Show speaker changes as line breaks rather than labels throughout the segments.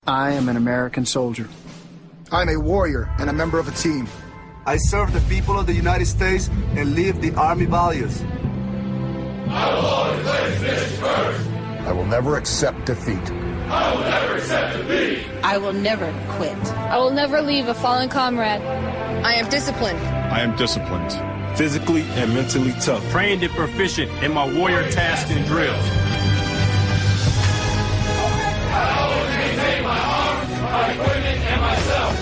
I am an American soldier.
I'm a warrior and a member of a team.
I serve the people of the United States and live the Army values.
I will always place mission first.
I will never accept defeat.
I will never accept defeat.
I will never quit.
I will never leave a fallen comrade.
I am disciplined.
I am disciplined.
Physically and mentally tough.
Trained and proficient in my warrior tasks and drills.
I always maintain my arms, my equipment, and myself.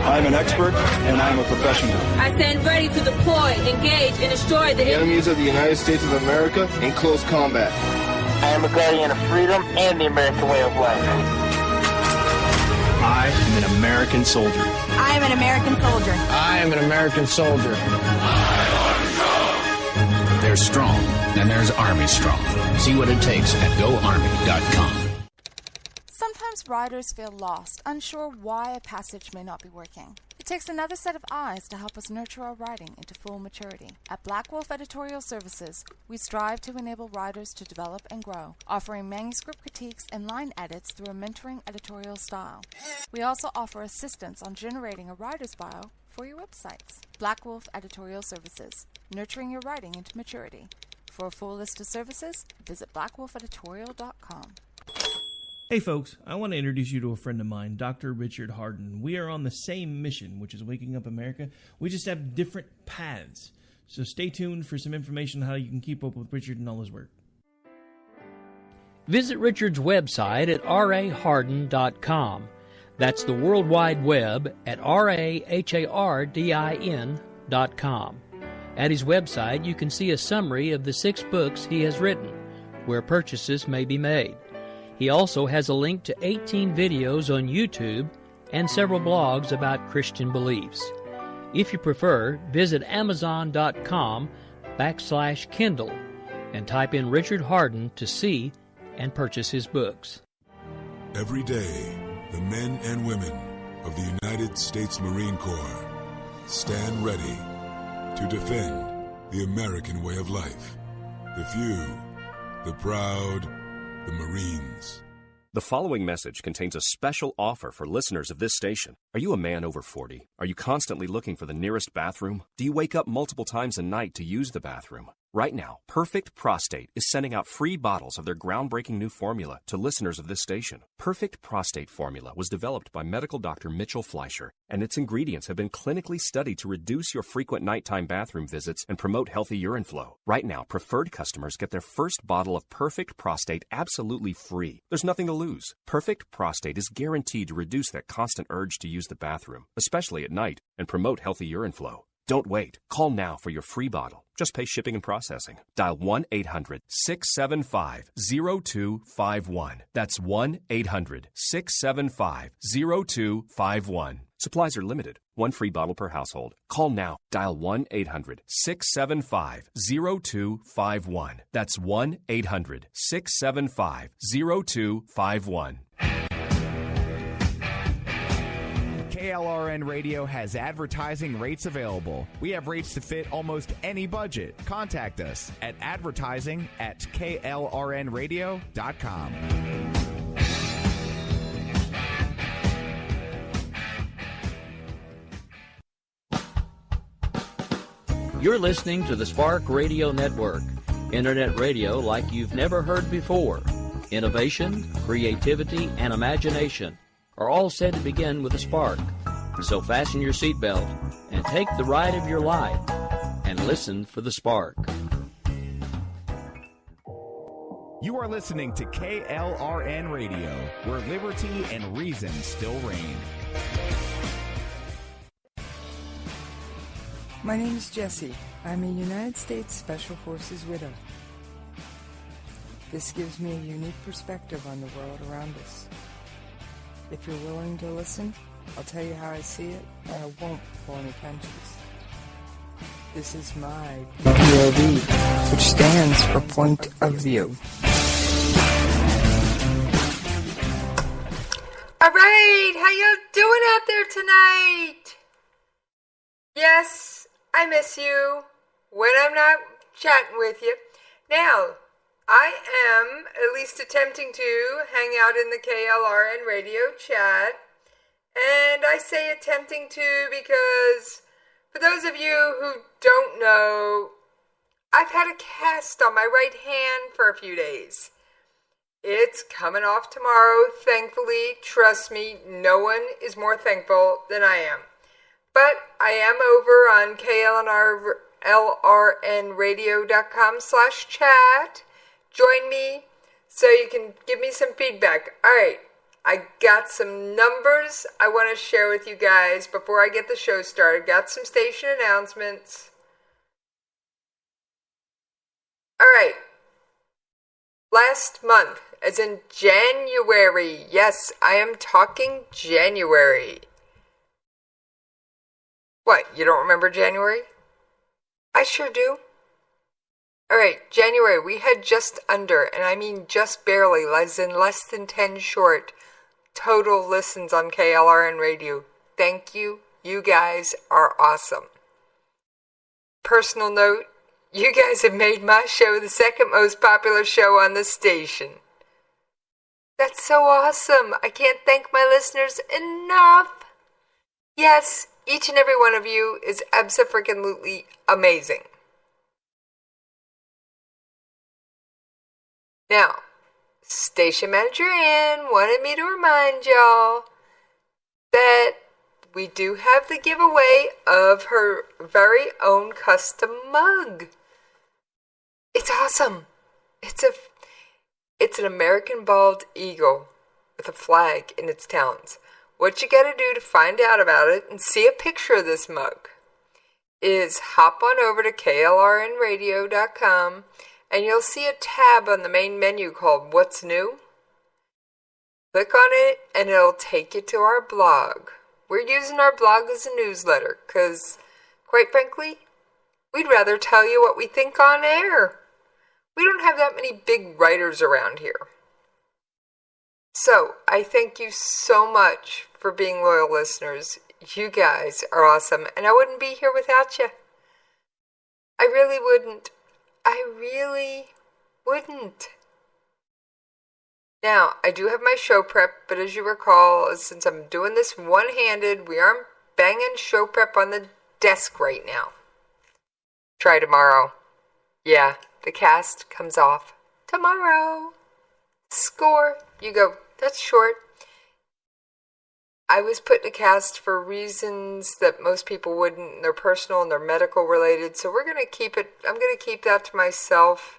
I am an expert and I am a professional.
I stand ready to deploy, engage, and destroy the
enemies of the United States of America in close combat.
I am a guardian of freedom and the American way of life.
I am an American soldier.
I am an American soldier.
I am an American soldier.
There's strong, and there's Army strong. See what it takes at GoArmy.com.
Sometimes riders feel lost, unsure why a passage may not be working. It takes another set of eyes to help us nurture our writing into full maturity. At Black Wolf Editorial Services, we strive to enable writers to develop and grow, offering manuscript critiques and line edits through a mentoring editorial style. We also offer assistance on generating a writer's bio for your websites. Black Wolf Editorial Services, nurturing your writing into maturity. For a full list of services, visit blackwolfeditorial.com.
Hey folks, I want to introduce you to a friend of mine, Dr. Richard Harden. We are on the same mission, which is waking up America. We just have different paths. So stay tuned for some information on how you can keep up with Richard and all his work.
Visit Richard's website at raharden.com. That's the World Wide Web at RAHARDIN.com. At his website, you can see a summary of the 6 books he has written, where purchases may be made. He also has a link to 18 videos on YouTube and several blogs about Christian beliefs. If you prefer, visit Amazon.com/Kindle and type in Richard Harden to see and purchase his books.
Every day, the men and women of the United States Marine Corps stand ready to defend the American way of life. The few, the proud, the Marines.
The following message contains a special offer for listeners of this station. Are you a man over 40? Are you constantly looking for the nearest bathroom? Do you wake up multiple times a night to use the bathroom? Right now, Perfect Prostate is sending out free bottles of their groundbreaking new formula to listeners of this station. Perfect Prostate Formula was developed by medical doctor Mitchell Fleischer, and its ingredients have been clinically studied to reduce your frequent nighttime bathroom visits and promote healthy urine flow. Right now, preferred customers get their first bottle of Perfect Prostate absolutely free. There's nothing to lose. Perfect Prostate is guaranteed to reduce that constant urge to use the bathroom, especially at night, and promote healthy urine flow. Don't wait. Call now for your free bottle. Just pay shipping and processing. Dial 1-800-675-0251. That's 1-800-675-0251. Supplies are limited. One free bottle per household. Call now. Dial 1-800-675-0251. That's 1-800-675-0251.
KLRN Radio has advertising rates available. We have rates to fit almost any budget. Contact us at advertising@klrnradio.com.
You're listening to the Spark Radio Network, internet radio like you've never heard before. Innovation, creativity, and imagination are all said to begin with a spark. So fasten your seatbelt and take the ride of your life and listen for the spark.
You are listening to KLRN Radio, where liberty and reason still reign.
My name is Jessie. I'm a United States Special Forces widow. This gives me a unique perspective on the world around us. If you're willing to listen, I'll tell you how I see it, and I won't pull any punches. This is my POV, which stands for point of view.
All right, how you doing out there tonight? Yes, I miss you when I'm not chatting with you. Now,
I am at least attempting to hang out in the KLRN radio chat. And I say attempting to because, for those of you who don't know, I've had a cast on my right hand for a few days. It's coming off tomorrow, thankfully. Trust me, no one is more thankful than I am. But I am over on KLRNradio.com/chat. Join me so you can give me some feedback. All right, I got some numbers I want to share with you guys before I get the show started. Got some station announcements. All right. Last month, as in January. Yes, I am talking January. What, you don't remember January? I sure do. All right, January, we had just under, and I mean just barely, as in less than 10 short, total listens on KLRN Radio. Thank you. You guys are awesome. Personal note, you guys have made my show the second most popular show on the station. That's so awesome. I can't thank my listeners enough. Yes, each and every one of you is abso-freaking-lutely amazing. Now, Station Manager Ann wanted me to remind y'all that we do have the giveaway of her very own custom mug. It's awesome. It's an American bald eagle with a flag in its talons. What you gotta do to find out about it and see a picture of this mug is hop on over to KLRNradio.com and you'll see a tab on the main menu called What's New. Click on it and it'll take you to our blog. We're using our blog as a newsletter because, quite frankly, we'd rather tell you what we think on air. We don't have that many big writers around here. So, I thank you so much for being loyal listeners. You guys are awesome, and I wouldn't be here without you. I really wouldn't. Now, I do have my show prep, but as you recall, since I'm doing this one-handed, we aren't banging show prep on the desk right now. Try tomorrow. Yeah, the cast comes off tomorrow. Score. You go, that's short. I was put in a cast for reasons that most people wouldn't. They're personal and they're medical related. So I'm going to keep that to myself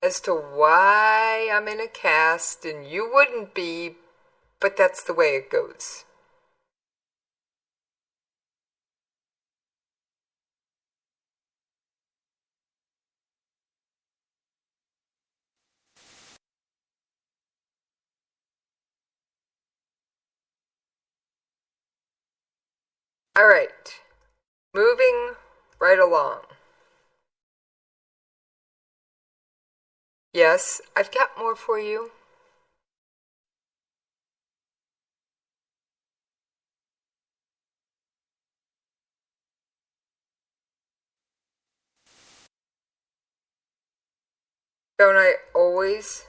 as to why I'm in a cast and you wouldn't be, but that's the way it goes. All right, moving right along. Yes, I've got more for you. Don't I always?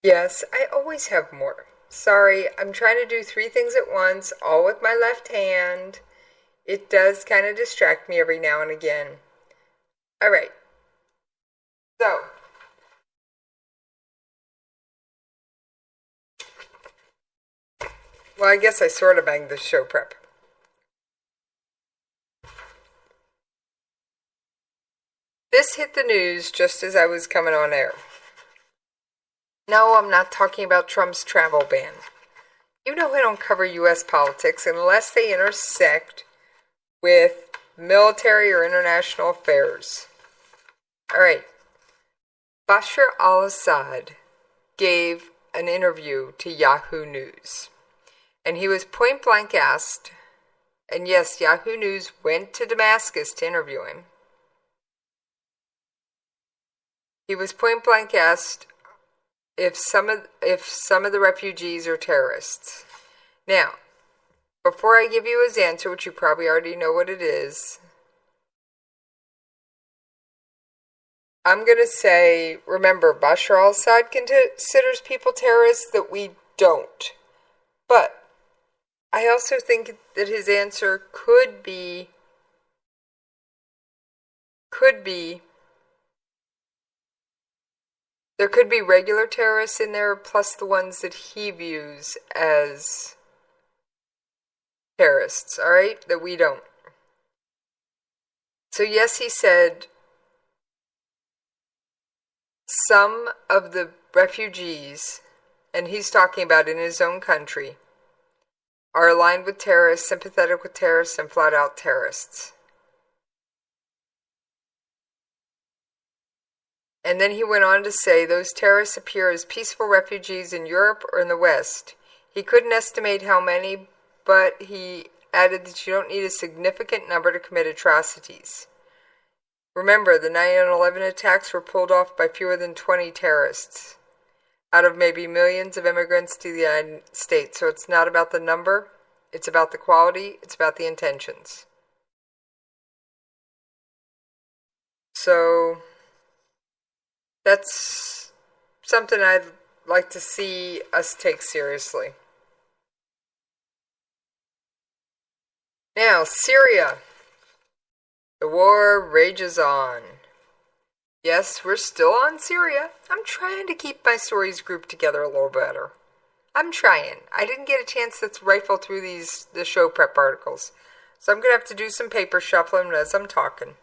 Yes, I always have more. Sorry, I'm trying to do 3 things at once, all with my left hand. It does kind of distract me every now and again. All right. So, well, I guess I sort of banged the show prep. This hit the news just as I was coming on air. No, I'm not talking about Trump's travel ban. You know I don't cover U.S. politics unless they intersect with military or international affairs. All right. Bashar al-Assad gave an interview to Yahoo News. And he was point blank asked, And yes, Yahoo News went to Damascus to interview him. He was point blank asked if some of the refugees are terrorists. Now, before I give you his answer, which you probably already know what it is, I'm going to say, remember, Bashar al-Assad considers people terrorists, that we don't. But I also think that his answer could be there could be regular terrorists in there, plus the ones that he views as terrorists, alright? That we don't. So yes, he said some of the refugees, and he's talking about in his own country, are aligned with terrorists, sympathetic with terrorists, and flat-out terrorists. And then he went on to say those terrorists appear as peaceful refugees in Europe or in the West. He couldn't estimate how many, but he added that you don't need a significant number to commit atrocities. Remember, the 9/11 attacks were pulled off by fewer than 20 terrorists out of maybe millions of immigrants to the United States. So it's not about the number, it's about the quality, it's about the intentions. So that's something I'd like to see us take seriously. Now, Syria. The war rages on. Yes, we're still on Syria. I'm trying to keep my stories grouped together a little better. I'm trying. I didn't get a chance to rifle through the show prep articles. So I'm going to have to do some paper shuffling as I'm talking.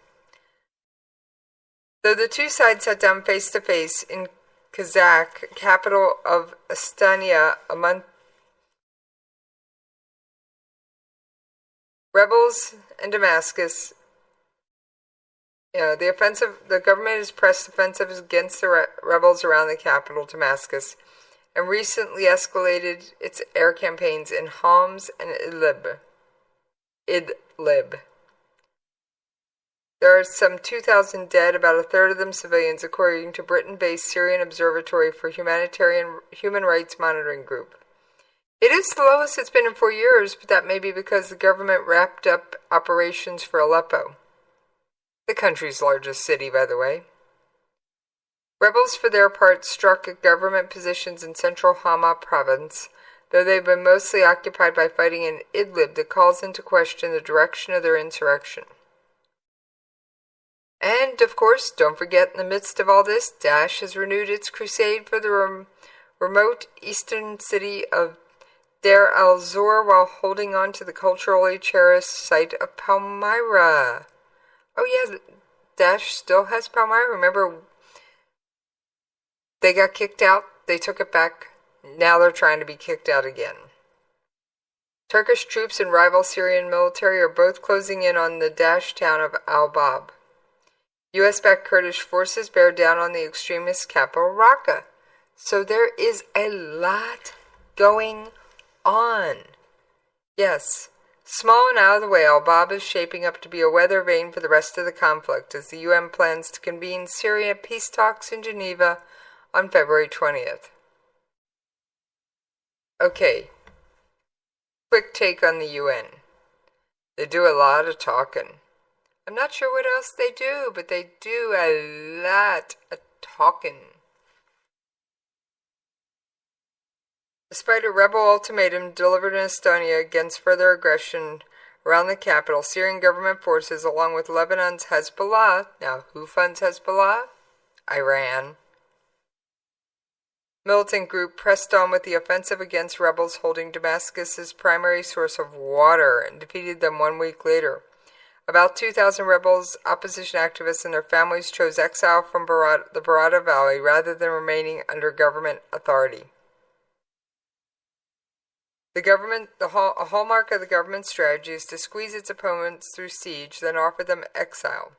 Though the two sides sat down face to face in Kazakh, capital of Astana, a month, rebels in Damascus, the government has pressed offensives against the rebels around the capital, Damascus, and recently escalated its air campaigns in Homs and Idlib. There are some 2,000 dead, about a third of them civilians, according to Britain-based Syrian Observatory for Human Rights Monitoring Group. It is the lowest it's been in 4 years, but that may be because the government wrapped up operations for Aleppo, the country's largest city, by the way. Rebels, for their part, struck at government positions in central Hama province, though they've been mostly occupied by fighting in Idlib that calls into question the direction of their insurrection. And, of course, don't forget, in the midst of all this, Daesh has renewed its crusade for the remote eastern city of Deir al-Zor while holding on to the culturally cherished site of Palmyra. Oh yeah, Daesh still has Palmyra. Remember, they got kicked out, they took it back, now they're trying to be kicked out again. Turkish troops and rival Syrian military are both closing in on the Daesh town of al-Bab. U.S.-backed Kurdish forces bear down on the extremist capital, Raqqa. So there is a lot going on. Yes, small and out of the way, al-Bab is shaping up to be a weather vane for the rest of the conflict as the UN plans to convene Syria peace talks in Geneva on February 20th. Okay, quick take on the UN. They do a lot of talking. I'm not sure what else they do, but they do a lot of talking. Despite a rebel ultimatum delivered in Estonia against further aggression around the capital, Syrian government forces, along with Lebanon's Hezbollah, now who funds Hezbollah? Iran. Militant group pressed on with the offensive against rebels holding Damascus' primary source of water and defeated them 1 week later. About 2,000 rebels, opposition activists, and their families chose exile from the Barada Valley rather than remaining under government authority. A hallmark of the government's strategy is to squeeze its opponents through siege, then offer them exile.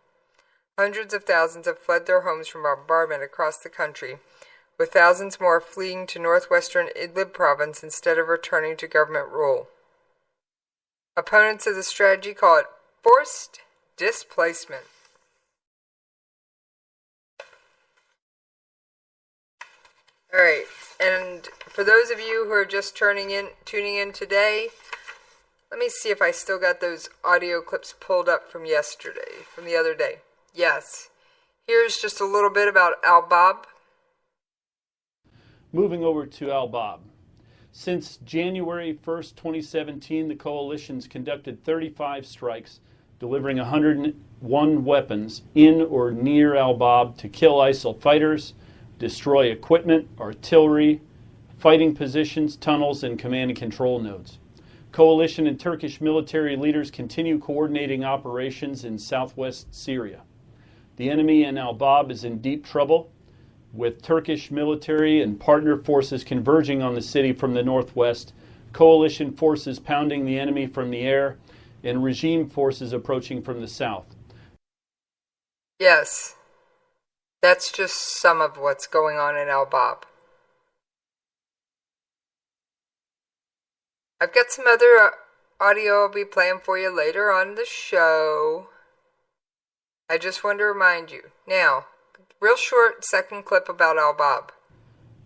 Hundreds of thousands have fled their homes from bombardment across the country, with thousands more fleeing to northwestern Idlib province instead of returning to government rule. Opponents of the strategy call it forced displacement. Alright, and for those of you who are just tuning in today, let me see if I still got those audio clips pulled up from yesterday, from the other day. Yes. Here's just a little bit about Al-Bab.
Moving over to Al-Bab. Since January 1st, 2017, the coalition's conducted 35 strikes, delivering 101 weapons in or near Al-Bab to kill ISIL fighters, destroy equipment, artillery, fighting positions, tunnels, and command and control nodes. Coalition and Turkish military leaders continue coordinating operations in southwest Syria. The enemy in Al-Bab is in deep trouble, with Turkish military and partner forces converging on the city from the northwest, coalition forces pounding the enemy from the air, and regime forces approaching from the south.
Yes, that's just some of what's going on in Al-Bab. I've got some other audio I'll be playing for you later on the show. I just want to remind you. Now, real short second clip about Al-Bab.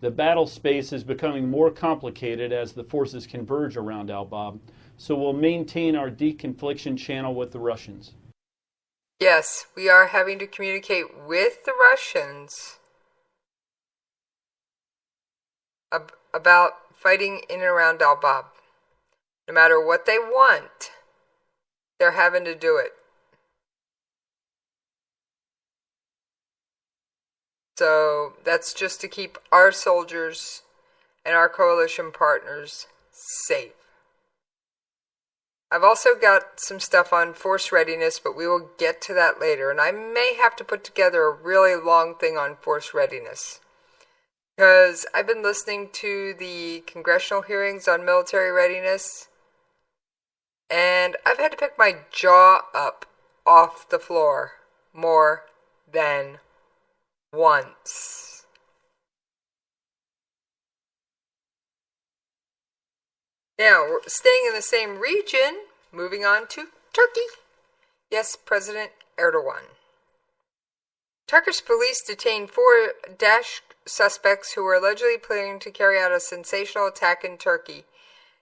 The battle space is becoming more complicated as the forces converge around Al-Bab, so we'll maintain our deconfliction channel with the Russians.
Yes, we are having to communicate with the Russians about fighting in and around Al-Bab. No matter what they want, they're having to do it. So that's just to keep our soldiers and our coalition partners safe. I've also got some stuff on force readiness, but we will get to that later. And I may have to put together a really long thing on force readiness, because I've been listening to the congressional hearings on military readiness, and I've had to pick my jaw up off the floor more than once. Now, we're staying in the same region, moving on to Turkey. Yes, President Erdogan. Turkish police detained 4 Daesh suspects who were allegedly planning to carry out a sensational attack in Turkey.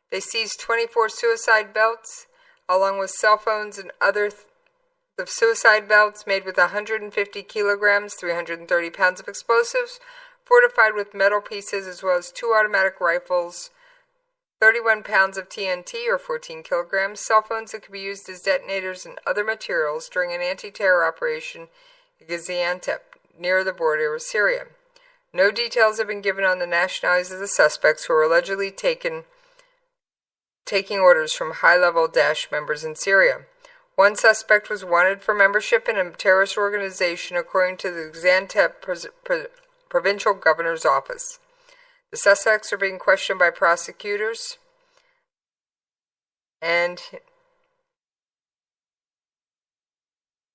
They seized 24 suicide belts, along with cell phones and other the suicide belts made with 150 kilograms, 330 pounds of explosives, fortified with metal pieces, as well as 2 automatic rifles, 31 pounds of TNT, or 14 kilograms, cell phones that could be used as detonators and other materials during an anti-terror operation in Gaziantep, near the border with Syria. No details have been given on the nationalities of the suspects, who were allegedly taking orders from high-level Daesh members in Syria. One suspect was wanted for membership in a terrorist organization, according to the Gaziantep provincial governor's office. The suspects are being questioned by prosecutors, and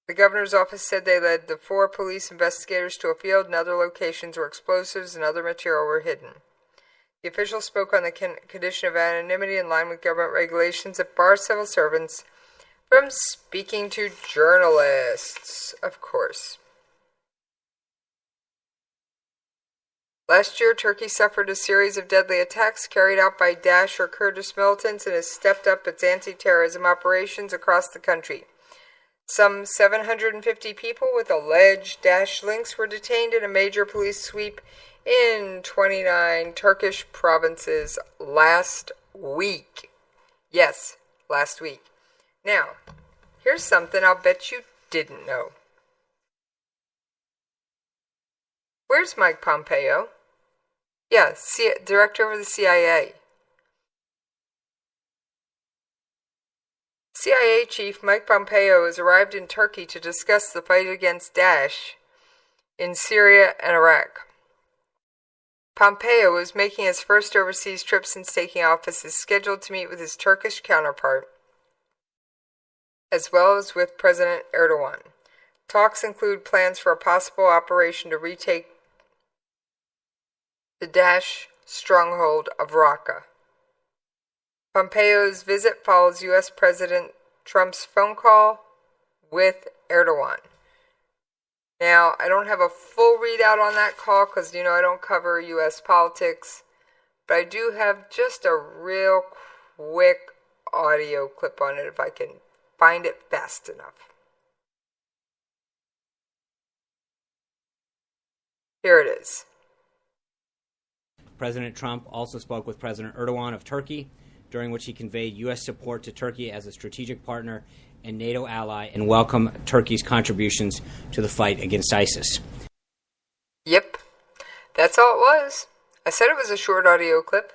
the governor's office said they led the 4 police investigators to a field and other locations where explosives and other material were hidden. The official spoke on the condition of anonymity in line with government regulations that bar civil servants from speaking to journalists, of course. Last year, Turkey suffered a series of deadly attacks carried out by Daesh or Kurdish militants and has stepped up its anti-terrorism operations across the country. Some 750 people with alleged Daesh links were detained in a major police sweep in 29 Turkish provinces last week. Yes, last week. Now, here's something I'll bet you didn't know. Where's Mike Pompeo? Yeah, director of the CIA. CIA chief Mike Pompeo has arrived in Turkey to discuss the fight against Daesh in Syria and Iraq. Pompeo is making his first overseas trip since taking office, is scheduled to meet with his Turkish counterpart, as well as with President Erdogan. Talks include plans for a possible operation to retake the Daesh stronghold of Raqqa. Pompeo's visit follows U.S. President Trump's phone call with Erdogan. Now, I don't have a full readout on that call because, I don't cover U.S. politics, but I do have just a real quick audio clip on it if I can find it fast enough. Here it is.
President Trump also spoke with President Erdogan of Turkey, during which he conveyed U.S. support to Turkey as a strategic partner and NATO ally and welcomed Turkey's contributions to the fight against ISIS.
Yep, that's all it was. I said it was a short audio clip.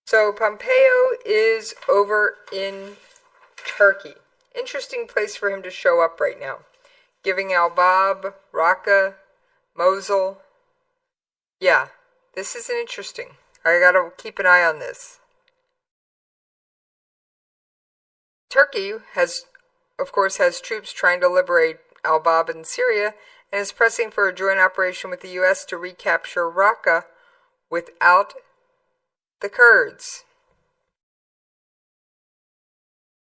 So Pompeo is over in Turkey. Interesting place for him to show up right now. Giving Al-Bab, Raqqa, Mosul. Yeah, this is interesting. I gotta keep an eye on this. Turkey has troops trying to liberate Al-Bab in Syria and is pressing for a joint operation with the U.S. to recapture Raqqa without the Kurds.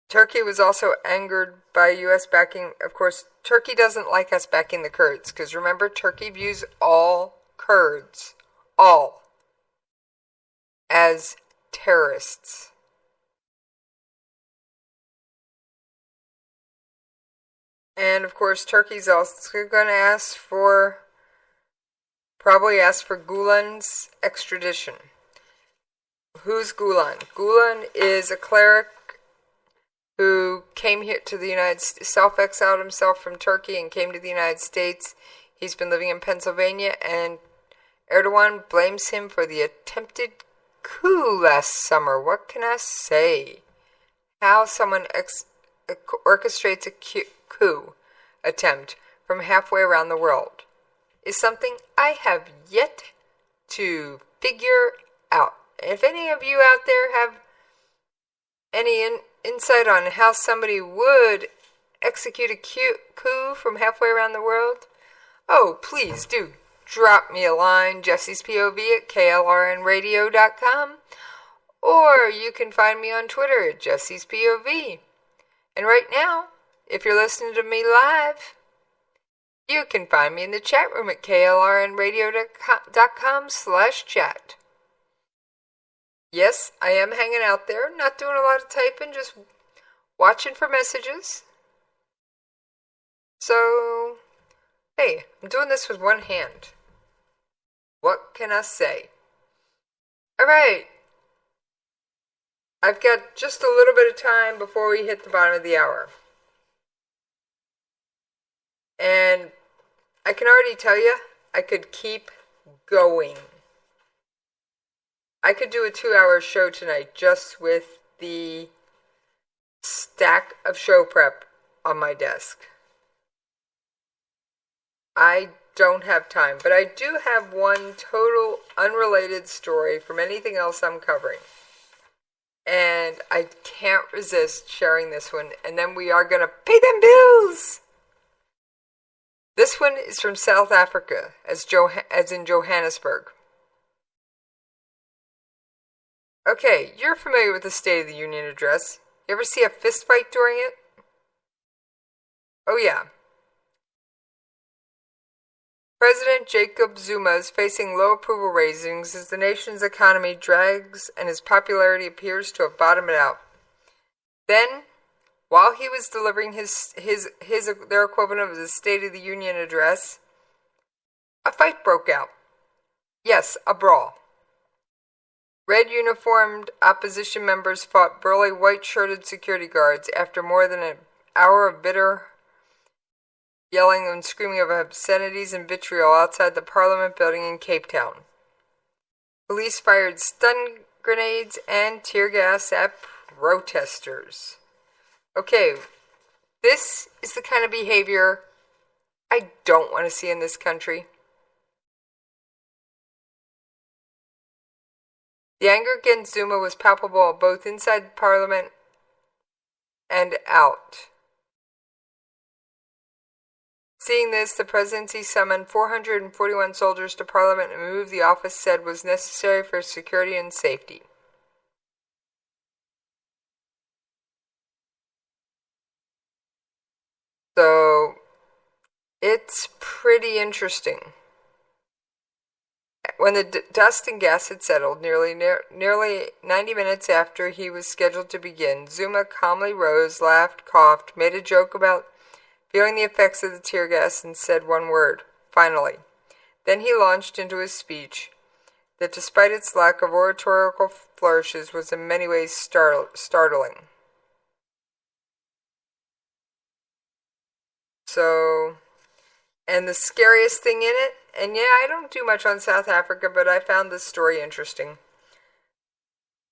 Turkey was also angered by U.S. backing. Of course, Turkey doesn't like us backing the Kurds, because remember, Turkey views all Kurds, all, as terrorists. And of course, Turkey's also going to probably ask for Gulen's extradition. Who's Gulen? Gulen is a cleric who came here to the United States, self-exiled himself from Turkey and came to the United States. He's been living in Pennsylvania, and Erdogan blames him for the attempted coup last summer. What can I say? How someone orchestrates a coup attempt from halfway around the world is something I have yet to figure out. If any of you out there have any insight on how somebody would execute a coup from halfway around the world, oh, please do drop me a line, Jessie's POV at KLRNRadio.com, or you can find me on Twitter at Jessie's POV. And right now, if you're listening to me live, you can find me in the chat room at KLRNRadio.com/chat. Yes, I am hanging out there, not doing a lot of typing, just watching for messages. So, hey, I'm doing this with one hand. What can I say? Alright. I've got just a little bit of time before we hit the bottom of the hour. And I can already tell you, I could keep going. I could do a 2-hour show tonight just with the stack of show prep on my desk. I don't have time, but I do have one total unrelated story from anything else I'm covering. And I can't resist sharing this one, and then we are going to pay them bills! This one is from South Africa, as in Johannesburg. Okay, you're familiar with the State of the Union address. You ever see a fist fight during it? Oh yeah. President Jacob Zuma is facing low approval ratings as the nation's economy drags and his popularity appears to have bottomed out. Then, while he was delivering their equivalent of the State of the Union address, a fight broke out. Yes, a brawl. Red uniformed opposition members fought burly white-shirted security guards after more than an hour of bitter yelling and screaming of obscenities and vitriol outside the Parliament building in Cape Town. Police fired stun grenades and tear gas at protesters. Okay, this is the kind of behavior I don't want to see in this country. The anger against Zuma was palpable both inside Parliament and out. Seeing this, the presidency summoned 441 soldiers to Parliament and moved the office said was necessary for security and safety. So it's pretty interesting. When the dust and gas had settled, nearly 90 minutes after he was scheduled to begin, Zuma calmly rose, laughed, coughed, made a joke about feeling the effects of the tear gas, and said one word, "Finally." Then he launched into his speech that, despite its lack of oratorical flourishes, was in many ways startling. So, and the scariest thing in it, and yeah, I don't do much on South Africa, but I found this story interesting.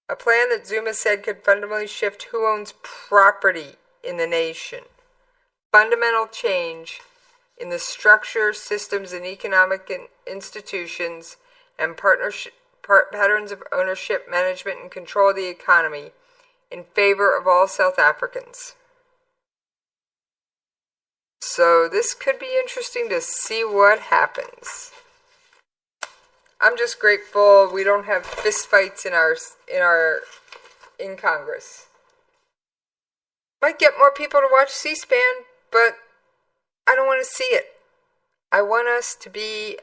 A plan that Zuma said could fundamentally shift who owns property in the nation. Fundamental change in the structure, systems, and economic institutions and patterns of ownership, management, and control of the economy in favor of all South Africans. So this could be interesting to see what happens. I'm just grateful we don't have fistfights in Congress. Might get more people to watch C-SPAN, but I don't want to see it. I want us to be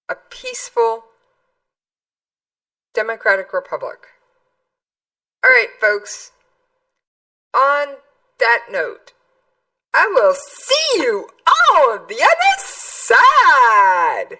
a peaceful, democratic republic. All right, folks. On that note, I will see you on the other side.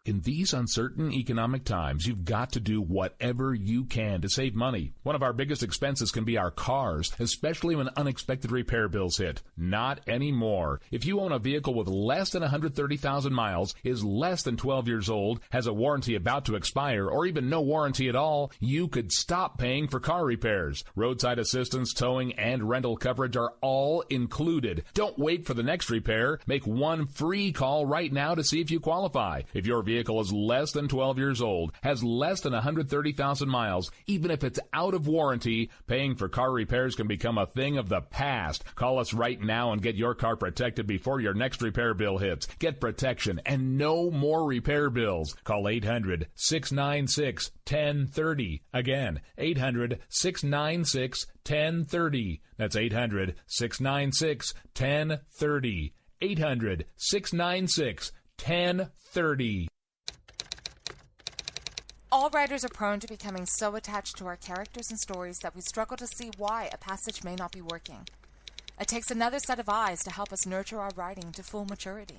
In these uncertain economic times, you've got to do whatever you can to save money. One of our biggest expenses can be our cars, especially when unexpected repair bills hit. Not anymore. If you own a vehicle with less than 130,000 miles, is less than 12 years old, has a warranty about to expire, or even no warranty at all, you could stop paying for car repairs. Roadside assistance, towing, and rental coverage are all included. Don't wait for the next repair. Make one free call right now to see if you qualify. If your vehicle is less than 12 years old, has less than 130,000 miles, even if it's out of warranty, paying for car repairs can become a thing of the past. Call us right now and get your car protected before your next repair bill hits. Get protection and no more repair bills. Call 800-696-1030. Again, 800-696-1030. That's 800-696-1030. 800-696-1030.
All writers are prone to becoming so attached to our characters and stories that we struggle to see why a passage may not be working. It takes another set of eyes to help us nurture our writing to full maturity.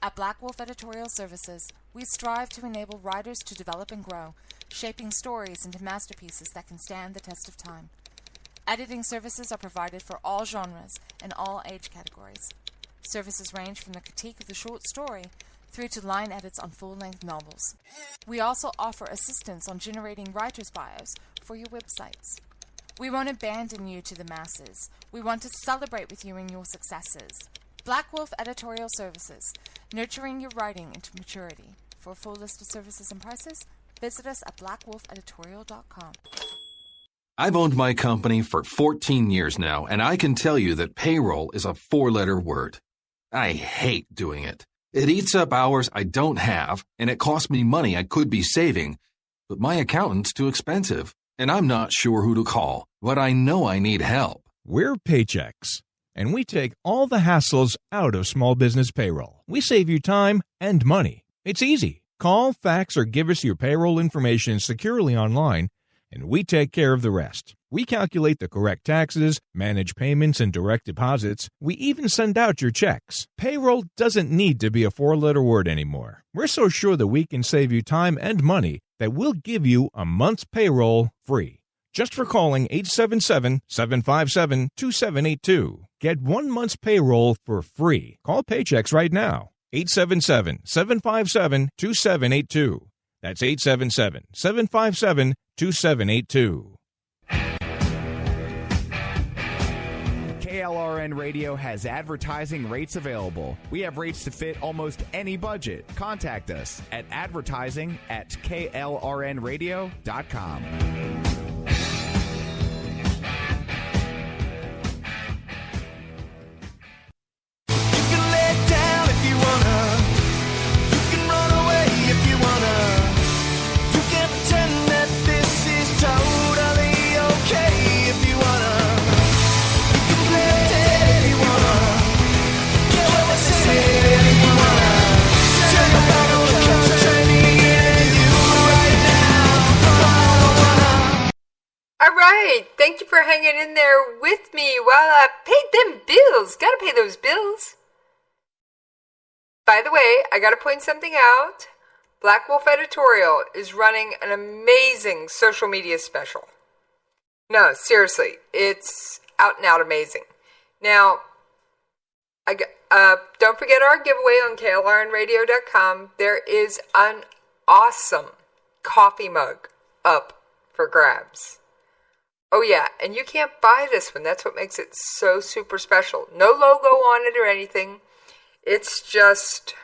At Black Wolf Editorial Services, we strive to enable writers to develop and grow, shaping stories into masterpieces that can stand the test of time. Editing services are provided for all genres and all age categories. Services range from the critique of the short story through to line edits on full-length novels. We also offer assistance on generating writers' bios for your websites. We won't abandon you to the masses. We want to celebrate with you in your successes. Black Wolf Editorial Services, nurturing your writing into maturity. For a full list of services and prices, visit us at blackwolfeditorial.com.
I've owned my company for 14 years now, and I can tell you that payroll is a 4-letter word. I hate doing it. It eats up hours I don't have, and it costs me money I could be saving. But my accountant's too expensive, and I'm not sure who to call, but I know I need help.
We're Paychex, and we take all the hassles out of small business payroll. We save you time and money. It's easy. Call, fax, or give us your payroll information securely online, and we take care of the rest. We calculate the correct taxes, manage payments and direct deposits. We even send out your checks. Payroll doesn't need to be a 4-letter word anymore. We're so sure that we can save you time and money that we'll give you a month's payroll free. Just for calling 877-757-2782. Get 1 month's payroll for free. Call Paychex right now. 877-757-2782. That's 877-757-2782.
KLRN Radio has advertising rates available. We have rates to fit almost any budget. Contact us at advertising@klrnradio.com.
Thank you for hanging in there with me while I paid them bills. Gotta pay those bills. By the way, I gotta point something out. Black Wolf Editorial is running an amazing social media special. No, seriously, it's out and out amazing. Now, don't forget our giveaway on KLRNRadio.com. There is an awesome coffee mug up for grabs. Oh yeah, and you can't buy this one. That's what makes it so super special. No logo on it or anything. It's just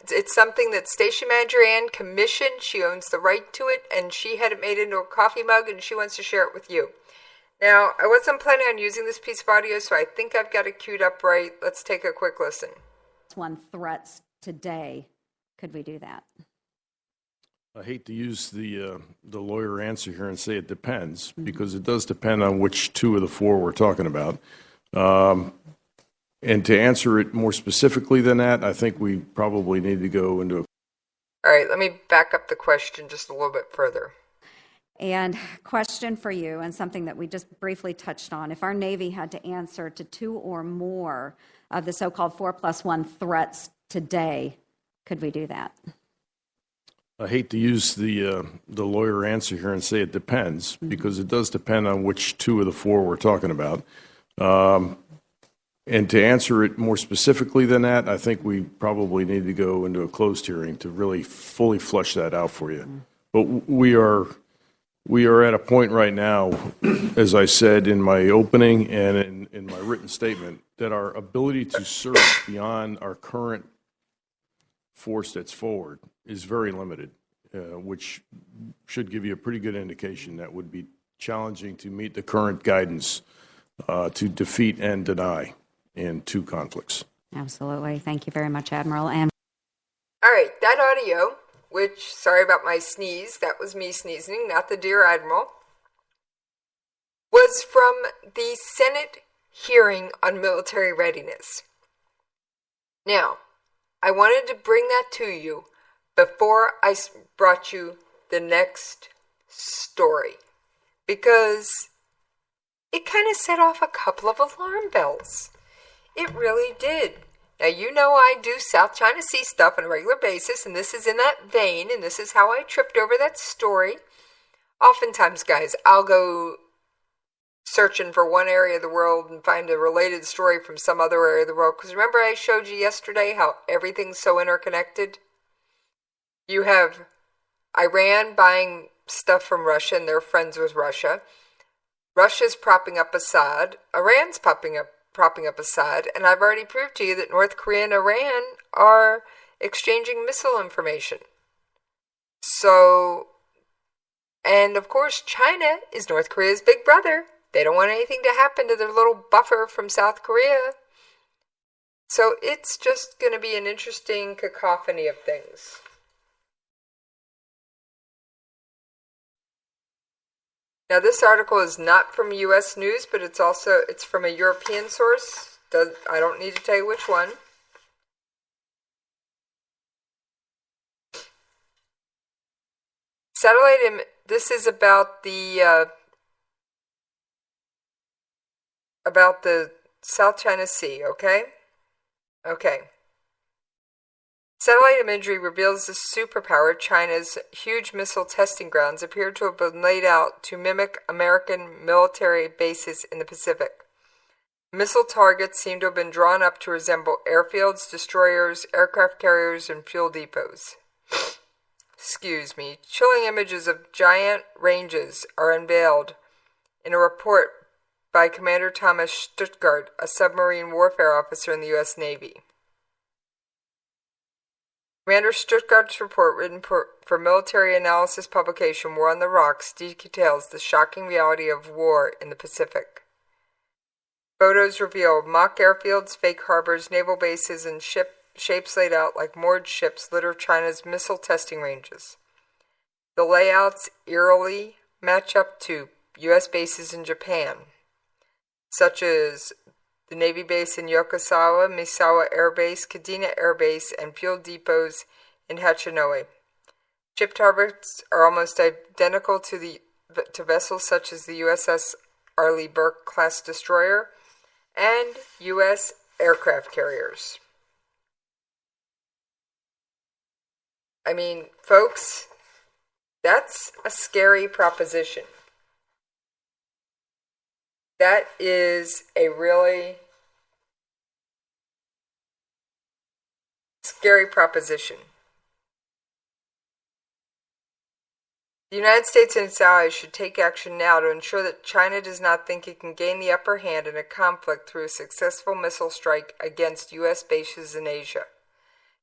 it's something that station manager Ann commissioned. She owns the right to it, and she had it made into a coffee mug, and she wants to share it with you. Now, I wasn't planning on using this piece of audio, so I think I've got it queued up right. Let's take a quick listen.
One threats today. Could we do that?
I hate to use the lawyer answer here and say it depends, because it does depend on which two of the four we're talking about. And to answer it more specifically than that, I think we probably need to go into a...
All right, let me back up the question just a little bit further.
And question for you, and something that we just briefly touched on. If our Navy had to answer to 2 or more of the so-called 4+1 threats today, could we do that?
I hate to use the lawyer answer here and say it depends, because it does depend on which two of the four we're talking about. And to answer it more specifically than that, I think we probably need to go into a closed hearing to really fully flesh that out for you. But we are at a point right now, as I said in my opening and in my written statement, that our ability to serve beyond our current force that's forward is very limited, which should give you a pretty good indication that would be challenging to meet the current guidance to defeat and deny in 2 conflicts.
Absolutely. Thank you very much, Admiral. And
all right, that audio, which, sorry about my sneeze, that was me sneezing, not the dear Admiral, was from the Senate hearing on military readiness. Now, I wanted to bring that to you before I brought you the next story, because it kind of set off a couple of alarm bells. It really did. Now, you know I do South China Sea stuff on a regular basis, and this is in that vein, and this is how I tripped over that story. Oftentimes, guys, I'll go searching for one area of the world and find a related story from some other area of the world. Because remember I showed you yesterday how everything's so interconnected? You have Iran buying stuff from Russia, and they're friends with Russia. Russia's propping up Assad. Iran's propping up Assad. And I've already proved to you that North Korea and Iran are exchanging missile information. So, and of course, China is North Korea's big brother. They don't want anything to happen to their little buffer from South Korea. So it's just going to be an interesting cacophony of things. Now, this article is not from U.S. News, but it's from a European source. I don't need to tell you which one. This is about the South China Sea, okay? Okay. Satellite imagery reveals the superpower China's huge missile testing grounds appear to have been laid out to mimic American military bases in the Pacific. Missile targets seem to have been drawn up to resemble airfields, destroyers, aircraft carriers, and fuel depots. chilling images of giant ranges are unveiled in a report by Commander Thomas Stuttgart, a submarine warfare officer in the U.S. Navy. Commander Stuttgart's report, written for military analysis publication War on the Rocks, details the shocking reality of war in the Pacific. Photos reveal mock airfields, fake harbors, naval bases, and shapes laid out like moored ships litter China's missile testing ranges. The layouts eerily match up to U.S. bases in Japan, such as the Navy base in Yokosuka, Misawa Air Base, Kadena Air Base, and fuel depots in Hachinohe. Ship harbors are almost identical to vessels such as the USS Arleigh Burke class destroyer and U.S. aircraft carriers. I mean, folks, that's a scary proposition. That is a really scary proposition. The United States and its allies should take action now to ensure that China does not think it can gain the upper hand in a conflict through a successful missile strike against U.S. bases in Asia.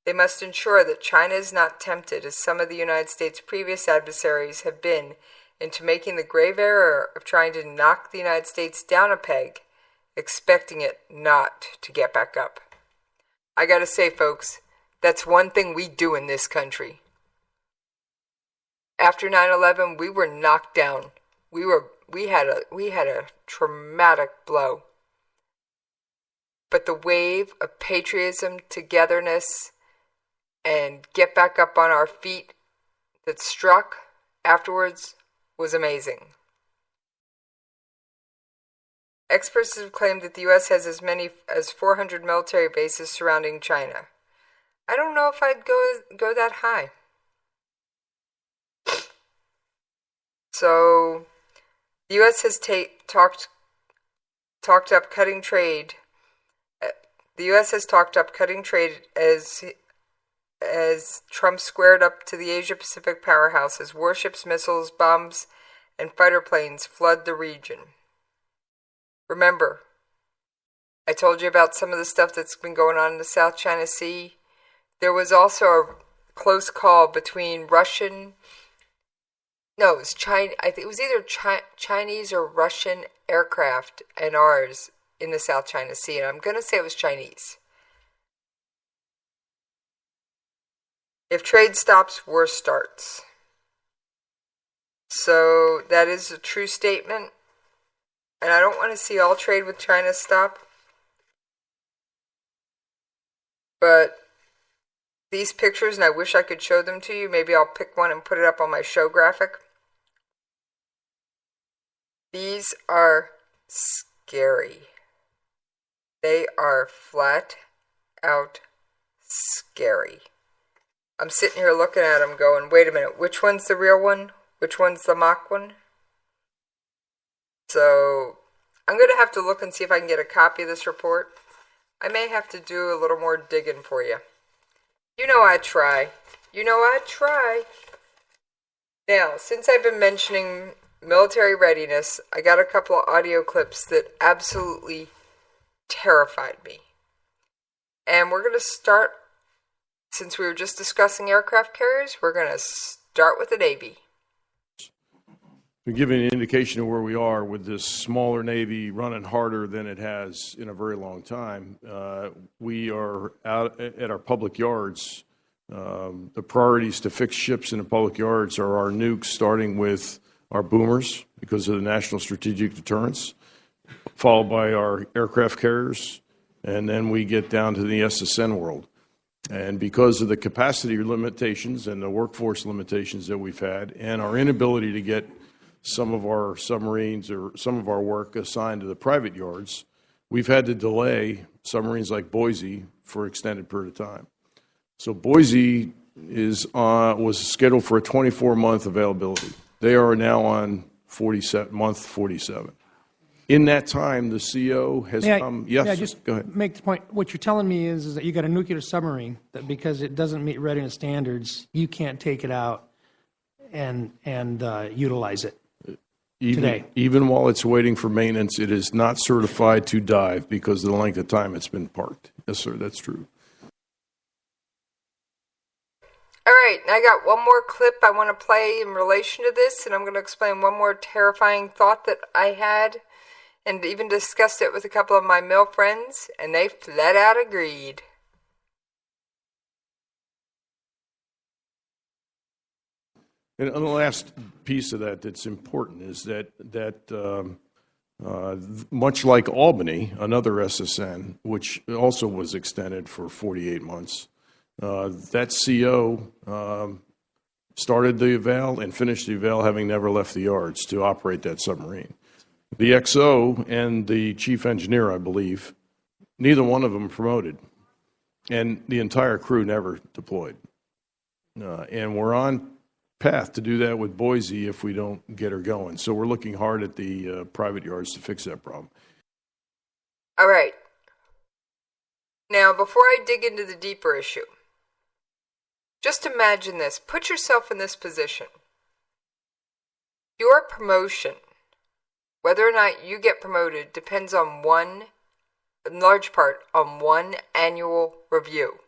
They must ensure that China is not tempted, as some of the United States' previous adversaries have been, into making the grave error of trying to knock the United States down a peg, expecting it not to get back up. I gotta say, folks, that's one thing we do in this country. After 9/11, we were knocked down. We had a traumatic blow. But the wave of patriotism, togetherness, and get back up on our feet that struck afterwards was amazing. Experts have claimed that the U.S. has as many as 400 military bases surrounding China. I don't know if I'd go that high. So, the U.S. has talked up cutting trade. The U.S. has talked up cutting trade as Trump squared up to the Asia-Pacific powerhouses. Warships, missiles, bombs, and fighter planes flood the region. Remember, I told you about some of the stuff that's been going on in the South China Sea. There was also a close call between it was either Chinese or Russian aircraft and ours in the South China Sea, and I'm going to say it was Chinese. If trade stops, war starts. So that is a true statement, and I don't want to see all trade with China stop. But these pictures, and I wish I could show them to you. Maybe I'll pick one and put it up on my show graphic. These are scary. They are flat out scary. I'm sitting here looking at them going, wait a minute, which one's the real one? Which one's the mock one? So I'm going to have to look and see if I can get a copy of this report. I may have to do a little more digging for you. You know I try. Now, since I've been mentioning military readiness, I got a couple of audio clips that absolutely terrified me. And we're going to start, since we were just discussing aircraft carriers, we're going to start with the Navy.
To give you an indication of where we are with this smaller Navy running harder than it has in a very long time, we are out at our public yards. The priorities to fix ships in the public yards are our nukes, starting with our boomers because of the national strategic deterrence, followed by our aircraft carriers, and then we get down to the SSN world. And because of the capacity limitations and the workforce limitations that we've had, and our inability to get some of our submarines or some of our work assigned to the private yards, we've had to delay submarines like Boise for an extended period of time. So Boise was scheduled for a 24-month availability. They are now on month 47. In that time, the CO has come. Yes,
yeah, just
go ahead.
Make the point. What you're telling me is that you got a nuclear submarine that because it doesn't meet readiness standards, you can't take it out and utilize it today.
Even while it's waiting for maintenance, it is not certified to dive because of the length of time it's been parked. Yes, sir, that's true.
All right, I got one more clip I want to play in relation to this, and I'm going to explain one more terrifying thought that I had, and even discussed it with a couple of my male friends, and they flat out agreed.
And the last piece of that that's important is that much like Albany, another SSN, which also was extended for 48 months, that CO started the eval and finished the eval having never left the yards to operate that submarine. The XO and the chief engineer, I believe, neither one of them promoted, and the entire crew never deployed. And we're on path to do that with Boise if we don't get her going. So we're looking hard at the private yards to fix that problem.
All right. Now, before I dig into the deeper issue, just imagine this. Put yourself in this position. Your promotion, whether or not you get promoted, depends on in large part, on one annual review.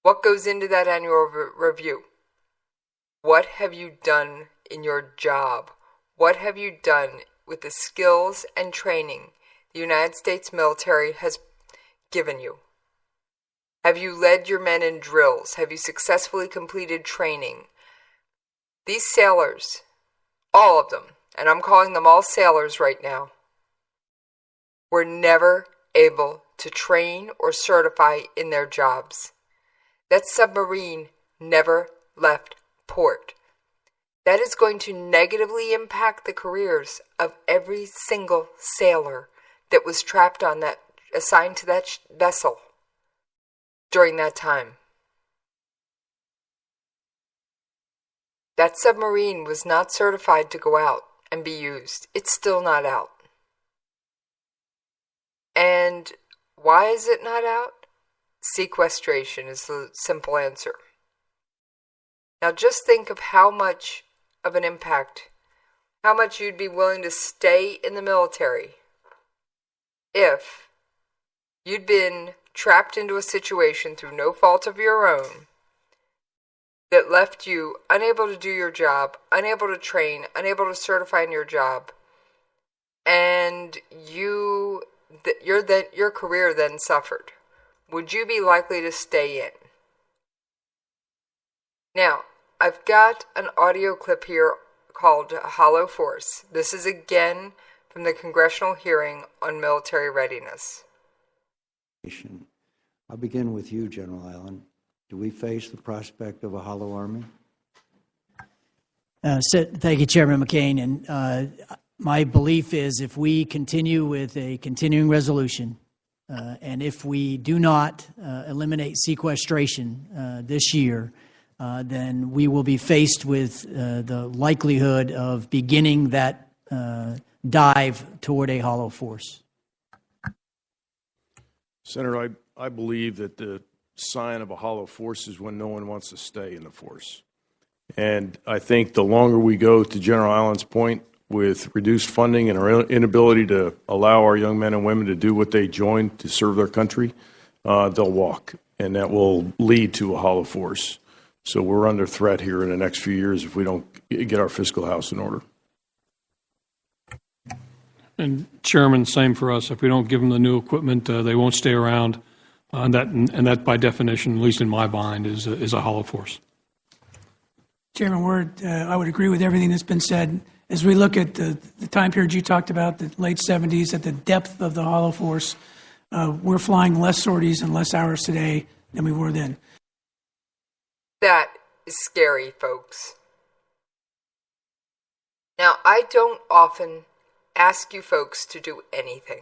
What goes into that annual review? What have you done in your job? What have you done with the skills and training the United States military has given you? Have you led your men in drills? Have you successfully completed training? These sailors, all of them, and I'm calling them all sailors right now, were never able to train or certify in their jobs. That submarine never left port. That is going to negatively impact the careers of every single sailor that was trapped on that, assigned to that vessel during that time. That submarine was not certified to go out and be used. It's still not out. And why is it not out? Sequestration is the simple answer. Now just think of how much of an impact, how much you'd be willing to stay in the military if you'd been trapped into a situation through no fault of your own that left you unable to do your job, unable to train, unable to certify in your job, and your career then suffered. Would you be likely to stay in? Now, I've got an audio clip here called Hollow Force. This is again from the congressional hearing on military readiness.
I'll begin with you, General Allen. Do we face the prospect of a hollow army?
Thank you, Chairman McCain. And my belief is if we continue with a continuing resolution, and if we do not eliminate sequestration this year, then we will be faced with the likelihood of beginning that dive toward a hollow force.
Senator, I believe that the sign of a hollow force is when no one wants to stay in the force. And I think the longer we go, to General Allen's point, with reduced funding and our inability to allow our young men and women to do what they joined to serve their country, they'll walk. And that will lead to a hollow force. So we're under threat here in the next few years if we don't get our fiscal house in order.
And Chairman, same for us. If we don't give them the new equipment, they won't stay around. And that, by definition, at least in my mind, is a hollow force.
Chairman Ward, I would agree with everything that's been said. As we look at the time period you talked about, the late 70s, at the depth of the hollow force, we're flying less sorties and less hours today than we were then.
That is scary, folks. Now, I don't often ask you folks to do anything.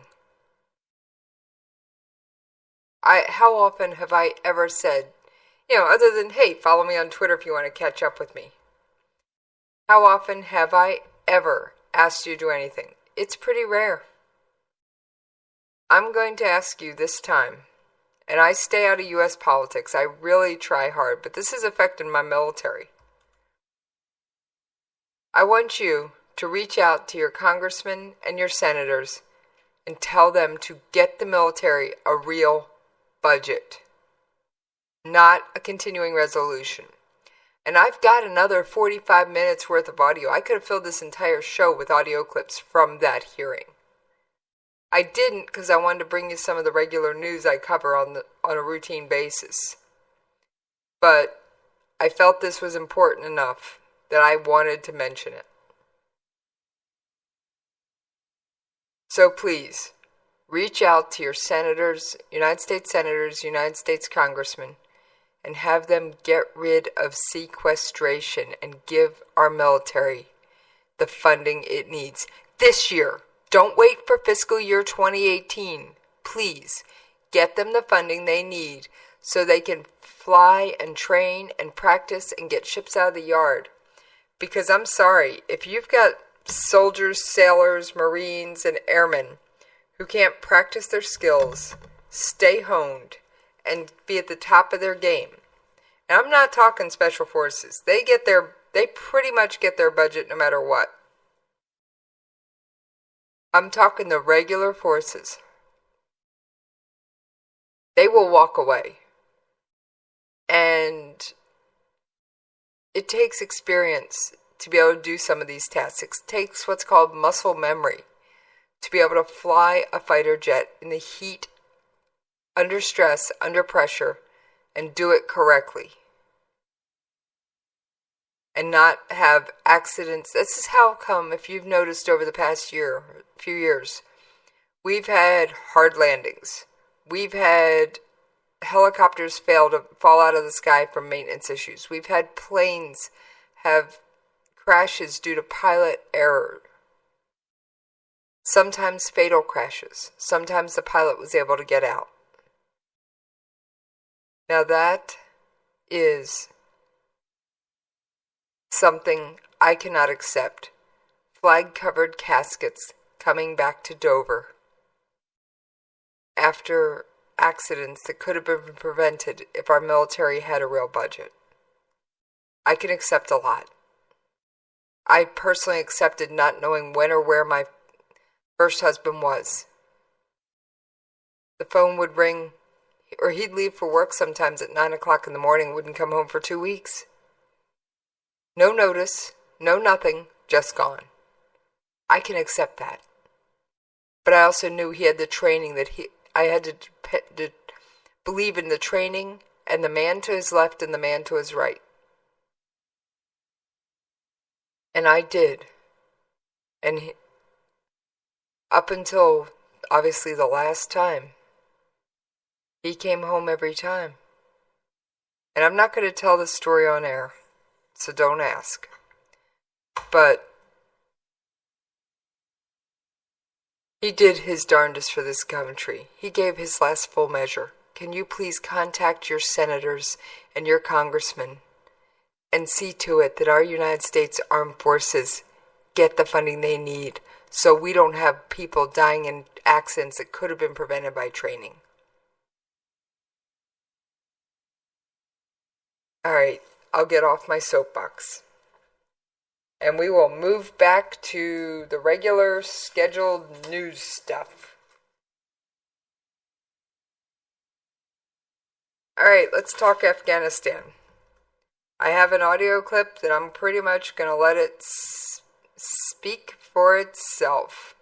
How often have I ever said, other than, hey, follow me on Twitter if you want to catch up with me? How often have I ever asked you to do anything? It's pretty rare. I'm going to ask you this time, and I stay out of U.S. politics. I really try hard, but this has affected my military. I want you to reach out to your congressmen and your senators and tell them to get the military a real budget, not a continuing resolution. And I've got another 45 minutes worth of audio. I could have filled this entire show with audio clips from that hearing. I didn't because I wanted to bring you some of the regular news I cover on a routine basis. But I felt this was important enough that I wanted to mention it. So please, reach out to your senators, United States congressmen, and have them get rid of sequestration and give our military the funding it needs this year. Don't wait for fiscal year 2018. Please, get them the funding they need so they can fly and train and practice and get ships out of the yard. Because I'm sorry, if you've got soldiers, sailors, Marines, and airmen who can't practice their skills, stay honed, and be at the top of their game. And I'm not talking special forces. They pretty much get their budget no matter what. I'm talking the regular forces. They will walk away. And it takes experience to be able to do some of these tasks. It takes what's called muscle memory to be able to fly a fighter jet in the heat, under stress, under pressure, and do it correctly. And not have accidents. This is how come, if you've noticed over the past few years, we've had hard landings. We've had helicopters fall out of the sky from maintenance issues. We've had planes have crashes due to pilot error. Sometimes fatal crashes. Sometimes the pilot was able to get out. Now that is something I cannot accept. Flag-covered caskets coming back to Dover after accidents that could have been prevented if our military had a real budget. I can accept a lot. I personally accepted not knowing when or where my first husband was. The phone would ring, or he'd leave for work sometimes at 9 o'clock in the morning, wouldn't come home for 2 weeks. No notice, no nothing, just gone. I can accept that. But I also knew he had the training I had to believe in the training and the man to his left and the man to his right. And I did. And up until, obviously, the last time, he came home every time. And I'm not going to tell this story on air, so don't ask. But he did his darndest for this country. He gave his last full measure. Can you please contact your senators and your congressmen and see to it that our United States Armed Forces get the funding they need so we don't have people dying in accidents that could have been prevented by training? All right, I'll get off my soapbox. And we will move back to the regular scheduled news stuff. All right, let's talk Afghanistan. I have an audio clip that I'm pretty much going to let it speak for itself.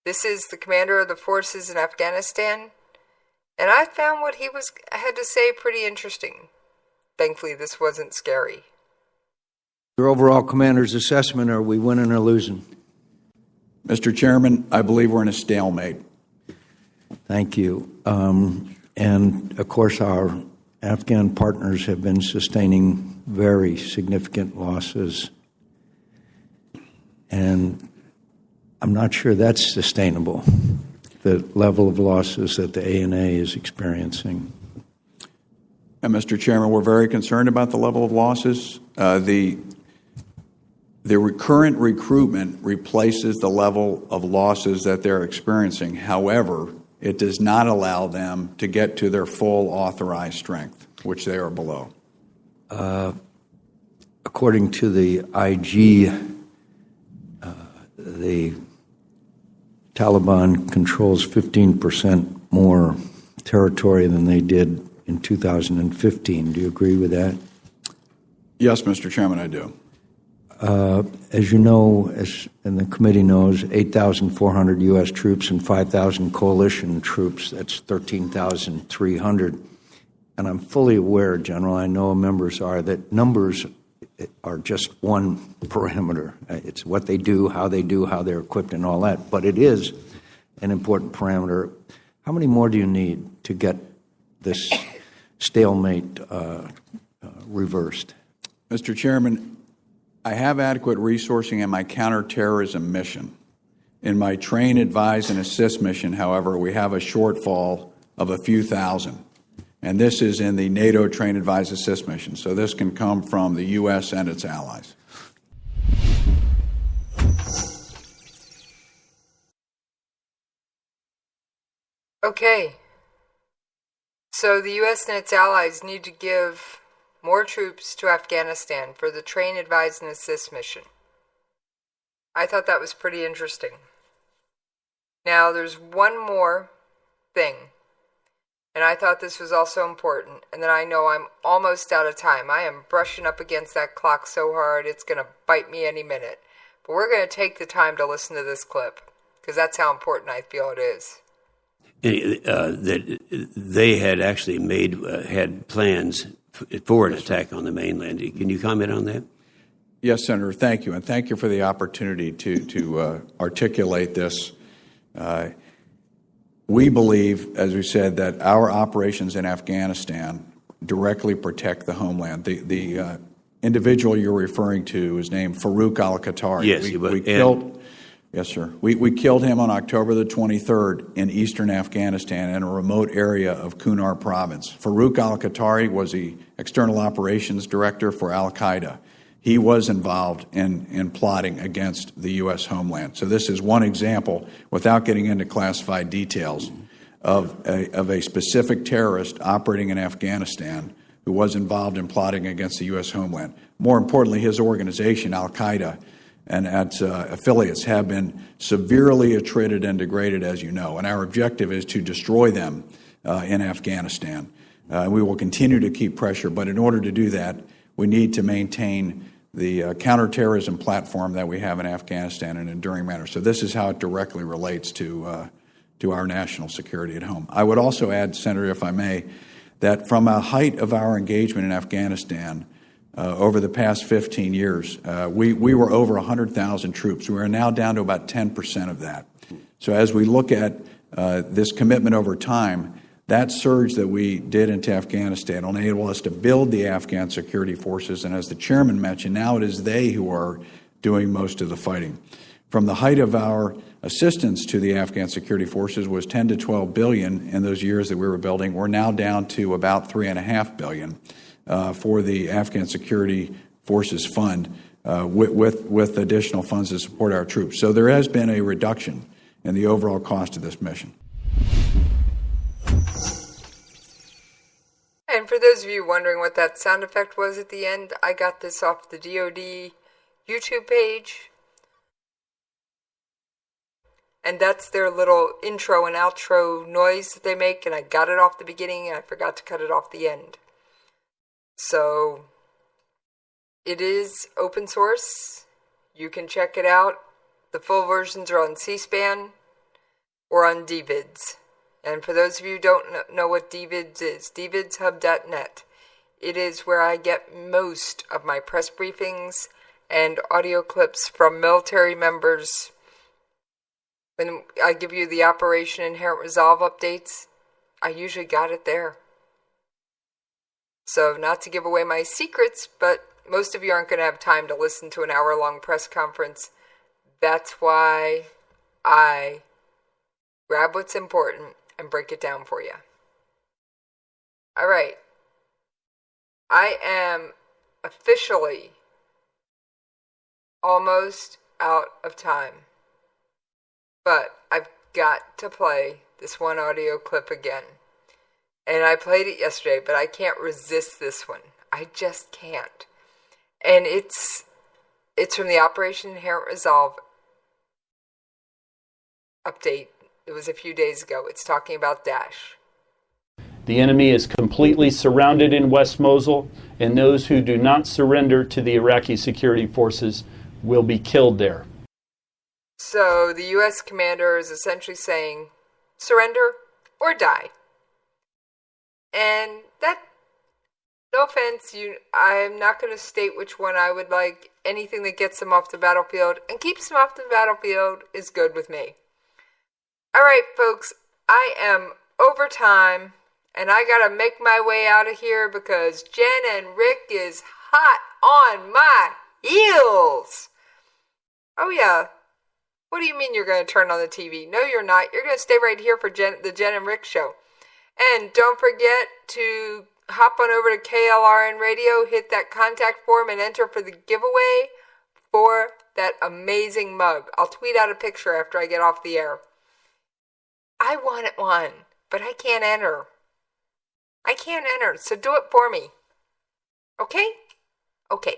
This is the commander of the forces in Afghanistan, and I found what he had to say pretty interesting. Thankfully, this wasn't scary.
Your overall commander's assessment, are we winning or losing?
Mr. Chairman, I believe we're in a stalemate.
Thank you. And, of course, our Afghan partners have been sustaining very significant losses. And I'm not sure that's sustainable, the level of losses that the ANA is experiencing.
And, Mr. Chairman, we're very concerned about the level of losses. The recurrent recruitment replaces the level of losses that they're experiencing. However, it does not allow them to get to their full authorized strength, which they are below.
Of according to the IG, the Taliban controls 15% more territory than they did in 2015. Do you agree with that?
Yes, Mr. Chairman, I do.
As you know, and the committee knows, 8,400 U.S. troops and 5,000 coalition troops. That's 13,300. And I'm fully aware, General, I know members are, that numbers are just one parameter. It's what they do, how they're equipped, and all that. But it is an important parameter. How many more do you need to get this stalemate reversed?
Mr. Chairman, I have adequate resourcing in my counterterrorism mission. In my train, advise, and assist mission, however, we have a shortfall of a few thousand. And this is in the NATO train, advise, assist mission. So this can come from the U.S. and its allies.
Okay. So the U.S. and its allies need to give more troops to Afghanistan for the train, advise, and assist mission. I thought that was pretty interesting. Now, there's one more thing, and I thought this was also important, and then I know I'm almost out of time. I am brushing up against that clock so hard, it's going to bite me any minute. But we're going to take the time to listen to this clip, because that's how important I feel it is.
That they had actually had plans for an attack on the mainland. Can you comment on that?
Yes, Senator, thank you. And thank you for the opportunity to articulate this. We believe, as we said, that our operations in Afghanistan directly protect the homeland. The individual you're referring to is named Farouk al-Qatari.
Yes,
we killed. Yes, sir. We killed him on October the 23rd in eastern Afghanistan in a remote area of Kunar province. Farouk al-Qatari was the external operations director for al-Qaeda. He was involved in plotting against the U.S. homeland. So this is one example, without getting into classified details, of a specific terrorist operating in Afghanistan who was involved in plotting against the U.S. homeland. More importantly, his organization, al-Qaeda, and its affiliates have been severely attrited and degraded, as you know. And our objective is to destroy them in Afghanistan. We will continue to keep pressure, but in order to do that, we need to maintain the counterterrorism platform that we have in Afghanistan in an enduring manner. So this is how it directly relates to our national security at home. I would also add, Senator, if I may, that from a height of our engagement in Afghanistan, over the past 15 years, we were over 100,000 troops. We are now down to about 10% of that. So as we look at this commitment over time, that surge that we did into Afghanistan will enable us to build the Afghan security forces. And as the chairman mentioned, now it is they who are doing most of the fighting. From the height of our assistance to the Afghan security forces was 10 to 12 billion in those years that we were building. We're now down to about $3.5 billion. For the Afghan Security Forces Fund with additional funds to support our troops. So there has been a reduction in the overall cost of this mission.
And for those of you wondering what that sound effect was at the end, I got this off the DoD YouTube page. And that's their little intro and outro noise that they make, and I got it off the beginning and I forgot to cut it off the end. So, it is open source. You can check it out. The full versions are on C-SPAN or on DVids. And for those of you who don't know what DVids is, dvidshub.net. It is where I get most of my press briefings and audio clips from military members. When I give you the Operation Inherent Resolve updates, I usually got it there. So, not to give away my secrets, but most of you aren't going to have time to listen to an hour-long press conference. That's why I grab what's important and break it down for you. All right. I am officially almost out of time. But I've got to play this one audio clip again. And I played it yesterday, but I can't resist this one. I just can't. And it's from the Operation Inherent Resolve update. It was a few days ago. It's talking about Daesh.
The enemy is completely surrounded in West Mosul, and those who do not surrender to the Iraqi security forces will be killed there.
So the U.S. commander is essentially saying, surrender or die. And that, no offense, I'm not going to state which one I would like. Anything that gets them off the battlefield and keeps them off the battlefield is good with me. All right, folks, I am over time, and I got to make my way out of here because Jen and Rick is hot on my heels. Oh, yeah. What do you mean you're going to turn on the TV? No, you're not. You're going to stay right here for the Jen and Rick show. And don't forget to hop on over to KLRNRadio, hit that contact form, and enter for the giveaway for that amazing mug. I'll tweet out a picture after I get off the air. I wanted one, but I can't enter. I can't enter, so do it for me. Okay? Okay.